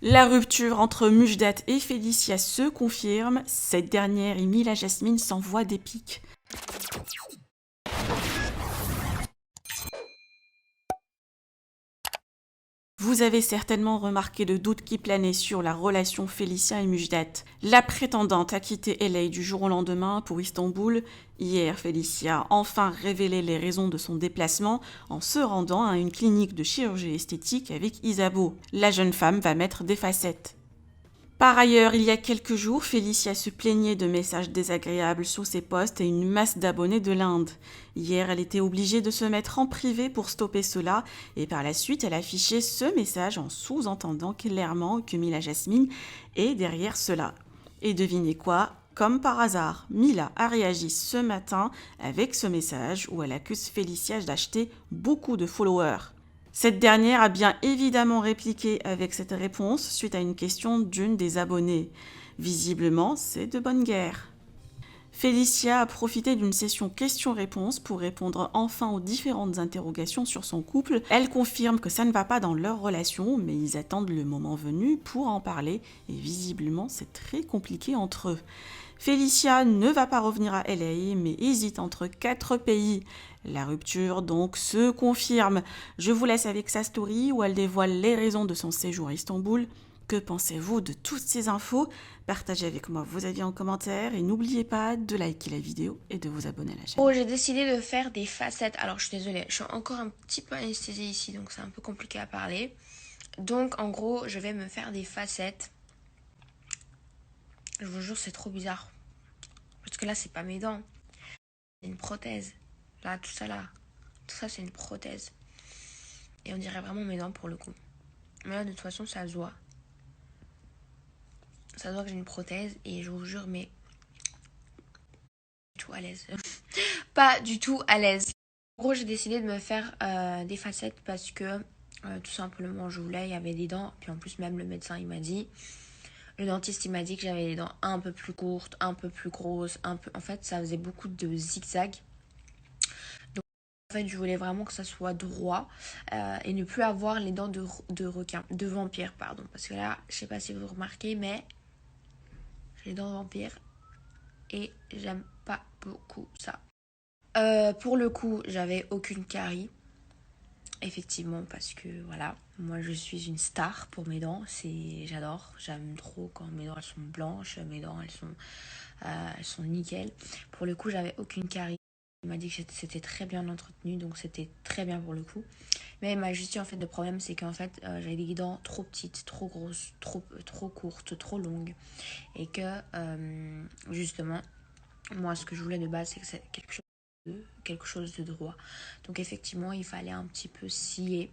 La rupture entre Mujdat et Félicia se confirme. Cette dernière et Mila Jasmine s'envoient des pics. Vous avez certainement remarqué le doute qui planait sur la relation Félicia et Mujdat. La prétendante a quitté LA du jour au lendemain pour Istanbul. Hier, Félicia a enfin révélé les raisons de son déplacement en se rendant à une clinique de chirurgie esthétique avec Isabeau. La jeune femme va mettre des facettes. Par ailleurs, il y a quelques jours, Félicia se plaignait de messages désagréables sur ses posts et une masse d'abonnés de l'Inde. Hier, elle était obligée de se mettre en privé pour stopper cela et par la suite, elle affichait ce message en sous-entendant clairement que Mila Jasmine est derrière cela. Et devinez quoi ? Comme par hasard, Mila a réagi ce matin avec ce message où elle accuse Félicia d'acheter beaucoup de followers. Cette dernière a bien évidemment répliqué avec cette réponse suite à une question d'une des abonnées. Visiblement, c'est de bonne guerre. Félicia a profité d'une session questions-réponses pour répondre enfin aux différentes interrogations sur son couple. Elle confirme que ça ne va pas dans leur relation, mais ils attendent le moment venu pour en parler et visiblement c'est très compliqué entre eux. Félicia ne va pas revenir à LA, mais hésite entre 4 pays. La rupture donc se confirme. Je vous laisse avec sa story où elle dévoile les raisons de son séjour à Istanbul. Que pensez-vous de toutes ces infos? Partagez avec moi vos avis en commentaire et n'oubliez pas de liker la vidéo et de vous abonner à la chaîne. Oh, j'ai décidé de faire des facettes. Alors, je suis désolée, je suis encore un petit peu anesthésiée ici, donc c'est un peu compliqué à parler. Donc, en gros, je vais me faire des facettes. Je vous jure, c'est trop bizarre. Parce que là, c'est pas mes dents. C'est une prothèse. Là, tout ça, c'est une prothèse. Et on dirait vraiment mes dents pour le coup. Mais là, de toute façon, ça se voit. Ça se voit que j'ai une prothèse et je vous jure, mais tout à l'aise. Pas du tout à l'aise. En gros, j'ai décidé de me faire des facettes parce que tout simplement je voulais, il y avait des dents. Puis en plus, même le médecin il m'a dit, le dentiste il m'a dit que j'avais les dents un peu plus courtes, un peu plus grosses, un peu. En fait, ça faisait beaucoup de zigzags. Donc en fait, je voulais vraiment que ça soit droit et ne plus avoir les dents de requin, de vampire, pardon. Parce que là, je sais pas si vous remarquez, mais j'ai les dents de vampire et j'aime pas beaucoup ça. Pour le coup, j'avais aucune carie. Effectivement, parce que voilà, moi je suis une star pour mes dents. J'adore, j'aime trop quand mes dents elles sont blanches, mes dents elles sont nickel. Pour le coup, j'avais aucune carie. Il m'a dit que c'était très bien entretenu, donc c'était très bien pour le coup. Mais il m'a juste dit en fait le problème c'est qu'en fait j'avais des dents trop petites, trop grosses, trop courtes, trop longues, et que justement moi ce que je voulais de base c'est que c'est quelque chose de droit. Donc effectivement il fallait un petit peu scier